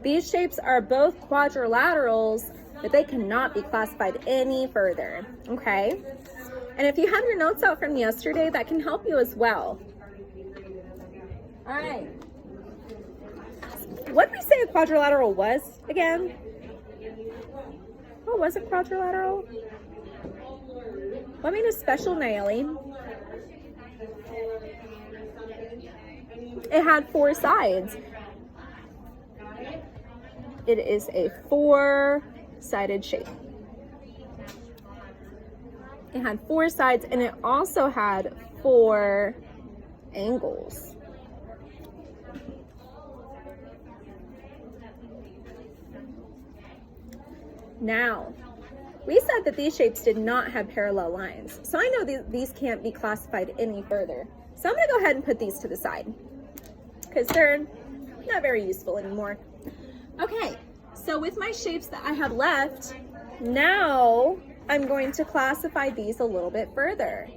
These shapes are both quadrilaterals, but they cannot be classified any further, okay? And if you have your notes out from yesterday, that can help you as well. All right. What did we say a quadrilateral was again? What was a quadrilateral? What made it special, Nayeli? It had 4 sides. It is a 4-sided shape. It had 4 sides, and it also had 4 angles. Now, we said that these shapes did not have parallel lines. So I know these can't be classified any further. So I'm gonna go ahead and put these to the side because they're not very useful anymore. Okay, so with my shapes that I have left, now I'm going to classify these a little bit further.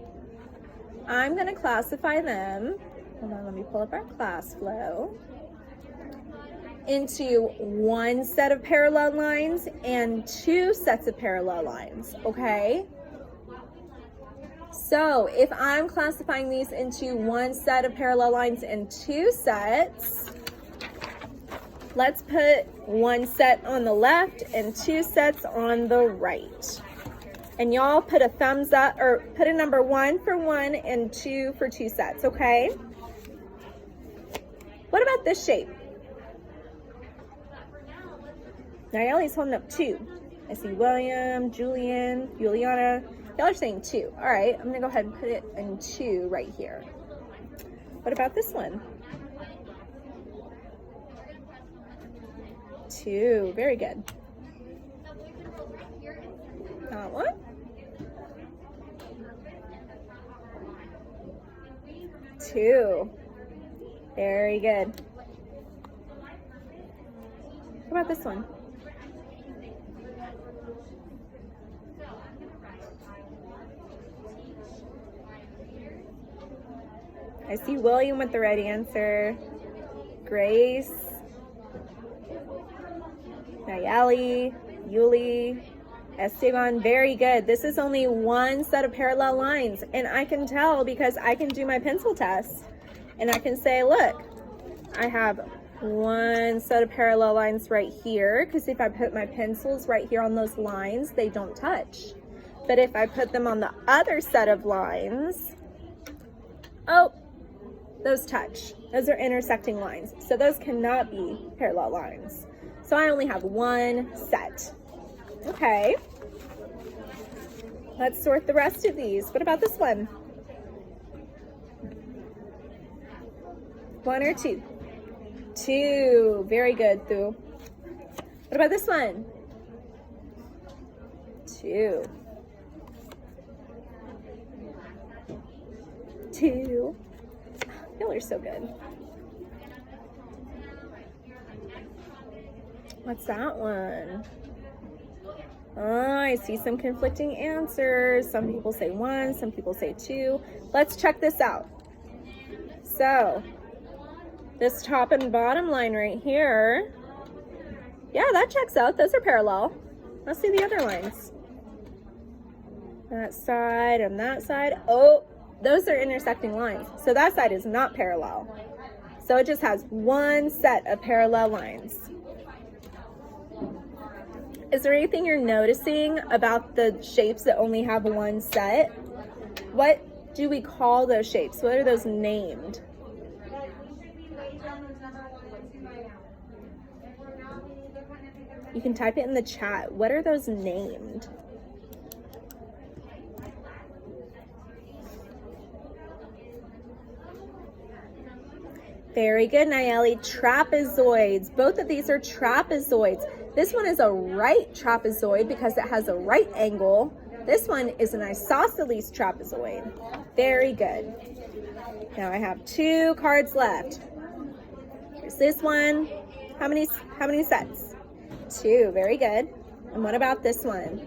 I'm gonna classify them, hold on, let me pull up our class flow, into 1 set of parallel lines and 2 sets of parallel lines, okay? So if I'm classifying these into 1 set of parallel lines and 2 sets, let's put 1 set on the left and 2 sets on the right. And y'all put a thumbs up, or put a number 1 for 1 and 2 for 2 sets, okay? What about this shape? Nayeli's holding up 2. I see William, Julian, Juliana. Y'all are saying 2. All right, I'm gonna go ahead and put it in 2 right here. What about this one? 2, very good. That one? 2, very good. What about this one? I see William with the right answer. Grace, Nayeli, Yuli, Esteban, very good. This is only 1 set of parallel lines, and I can tell because I can do my pencil test, and I can say, look, I have 1 set of parallel lines right here, because if I put my pencils right here on those lines, they don't touch. But if I put them on the other set of lines, oh, those touch. Those are intersecting lines. So those cannot be parallel lines. So I only have 1 set. Okay. Let's sort the rest of these. What about this one? 1 or 2? 2. Very good, Thu. What about this one? 2. 2. Y'all are so good. What's that one? Oh, I see some conflicting answers. Some people say 1, some people say 2. Let's check this out. So, this top and bottom line right here, yeah, that checks out. Those are parallel. Let's see the other lines. That side and that side. Oh, those are intersecting lines. So that side is not parallel. So it just has 1 set of parallel lines. Is there anything you're noticing about the shapes that only have 1 set? What do we call those shapes? What are those named? You can type it in the chat. What are those named? Very good, Nayeli. Trapezoids. Both of these are trapezoids. This one is a right trapezoid because it has a right angle. This one is an isosceles trapezoid. Very good. Now I have 2 cards left. Here's this one. How many sets? 2. Very good. And what about this one?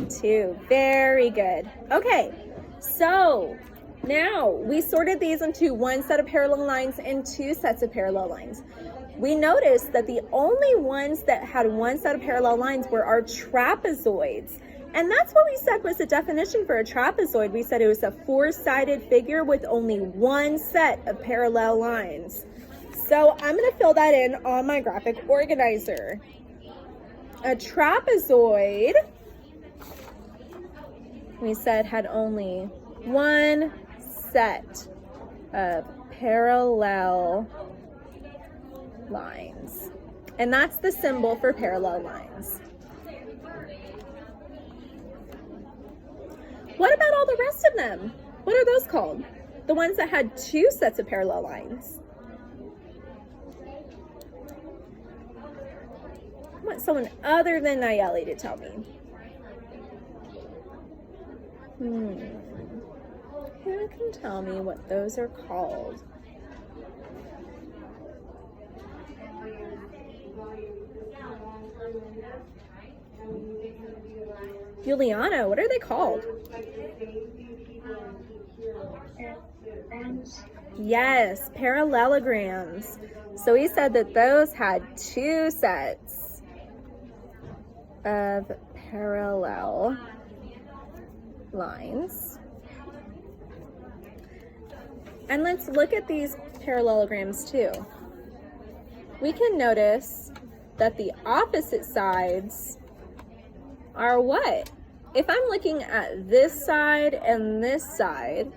2. Very good. Okay, so now we sorted these into 1 set of parallel lines and 2 sets of parallel lines. we noticed that the only ones that had one set of parallel lines were our trapezoids. And that's what we said was the definition for a trapezoid. We said it was a four-sided figure with only one set of parallel lines. So I'm going to fill that in on my graphic organizer. A trapezoid, we said, had only one set of parallel lines. And that's the symbol for parallel lines. What about all the rest of them? What are those called? The ones that had two sets of parallel lines. I want someone other than Nayeli to tell me. Who can tell me what those are called? Juliana, what are they called? Yes, parallelograms. So we said that those had two sets of parallel lines. And let's look at these parallelograms too. We can notice that the opposite sides are what? If I'm looking at this side and this side,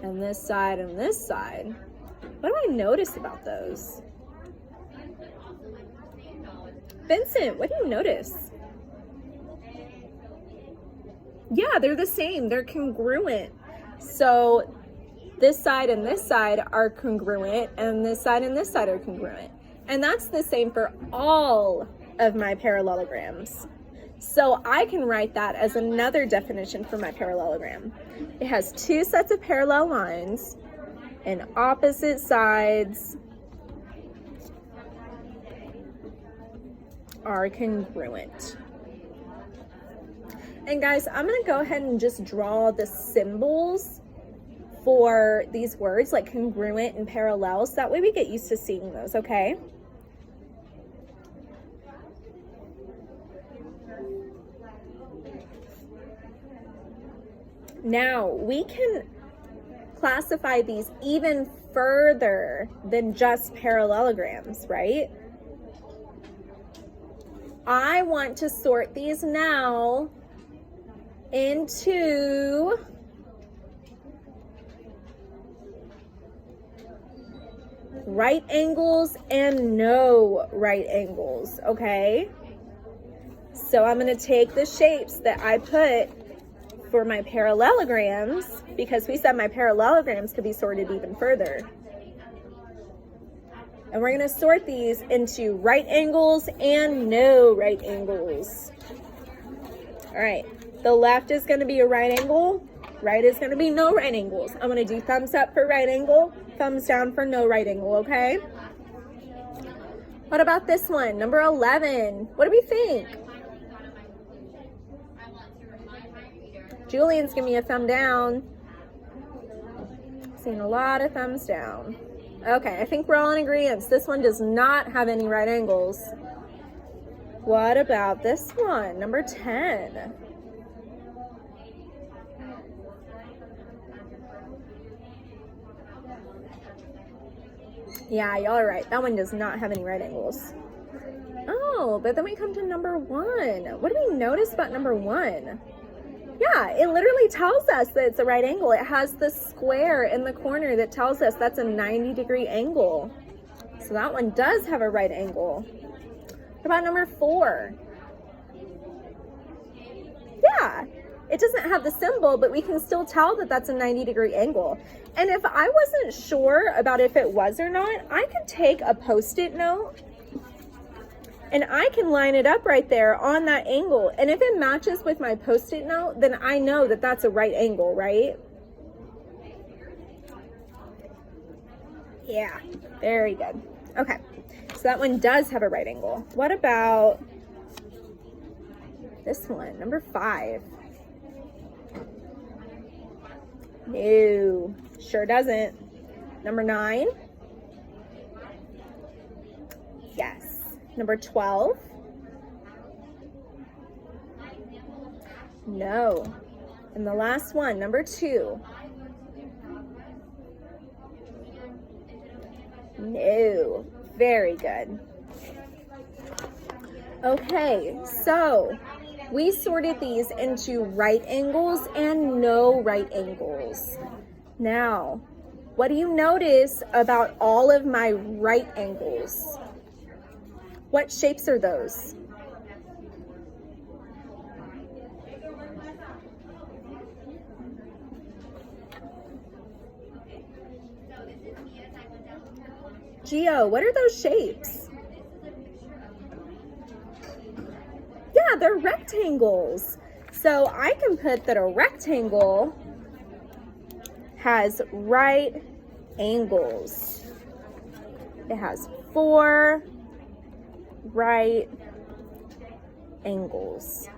and this side and this side, what do I notice about those? Vincent, what do you notice? Yeah, they're the same. They're congruent. So this side and this side are congruent, and this side and this side are congruent. And that's the same for all of my parallelograms. So I can write that as another definition for my parallelogram. It has two sets of parallel lines and opposite sides are congruent. And guys, I'm going to go ahead and just draw the symbols for these words like congruent and parallels. That way we get used to seeing those, okay? Now, we can classify these even further than just parallelograms, right? I want to sort these now into right angles and no right angles, okay? So I'm going to take the shapes that I put for my parallelograms, because we said my parallelograms could be sorted even further. And we're going to sort these into right angles and no right angles. All right, the left is going to be a right angle, right is going to be no right angles. I'm going to do thumbs up for right angle, thumbs down for no right angle, okay? What about this one, number 11? What do we think? Julian's giving me a thumb down. Seeing a lot of thumbs down. Okay, I think we're all in agreement. This one does not have any right angles. What about this one, number 10? Yeah, y'all are right. That one does not have any right angles. Oh, but then we come to number 1. What do we notice about number 1? Yeah, it literally tells us that it's a right angle. It has the square in the corner that tells us that's a 90-degree angle. So that one does have a right angle. What about number 4? Yeah, it doesn't have the symbol, but we can still tell that that's a 90-degree angle. And if I wasn't sure about if it was or not, I could take a Post-it note and I can line it up right there on that angle. And if it matches with my Post-it note, then I know that that's a right angle, right? Yeah, very good. Okay, so that one does have a right angle. What about this one, number 5? No, sure doesn't. Number 9. Number 12? No. And the last one, number 2. No. Very good. Okay, so we sorted these into right angles and no right angles. Now, what do you notice about all of my right angles? What shapes are those? Gio, what are those shapes? Yeah, they're rectangles. So I can put that a rectangle has right angles. It has 4 right angles.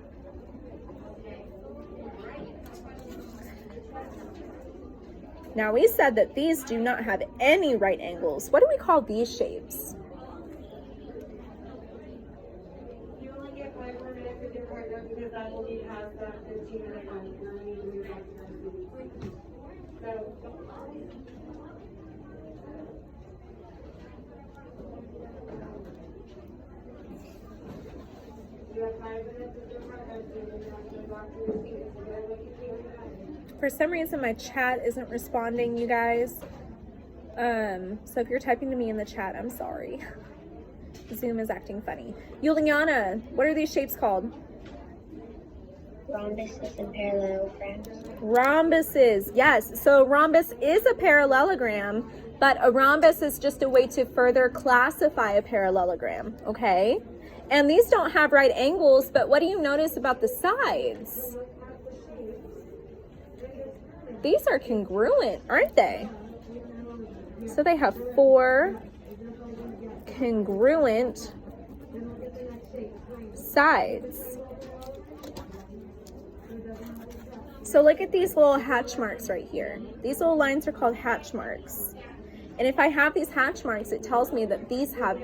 Now we said that these do not have any right angles. What do we call these shapes? You only get 5 more minutes with your partner because I will be past that 15-minute mark and I need to move back to my CV3. So, you have 5 minutes with your partner and you have to walk to your seat. So I look at you and For some reason, my chat isn't responding, you guys. So if you're typing to me in the chat, I'm sorry. Zoom is acting funny. Juliana, what are these shapes called? Rhombuses and parallelograms. Rhombuses, yes. So a rhombus is a parallelogram, but a rhombus is just a way to further classify a parallelogram, okay? And these don't have right angles, but what do you notice about the sides? These are congruent, aren't they? So they have 4 congruent sides. So look at these little hatch marks right here. These little lines are called hatch marks. And if I have these hatch marks, it tells me that these have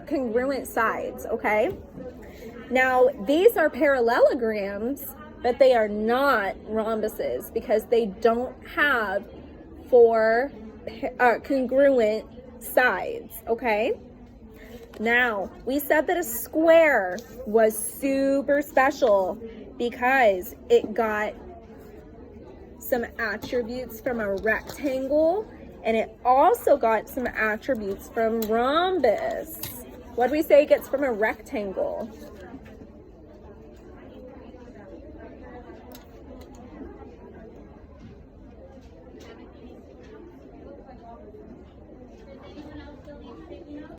congruent sides, okay? Now, these are parallelograms, but they are not rhombuses because they don't have 4 congruent sides, okay? Now, we said that a square was super special because it got some attributes from a rectangle and it also got some attributes from rhombus. What do we say it gets from a rectangle?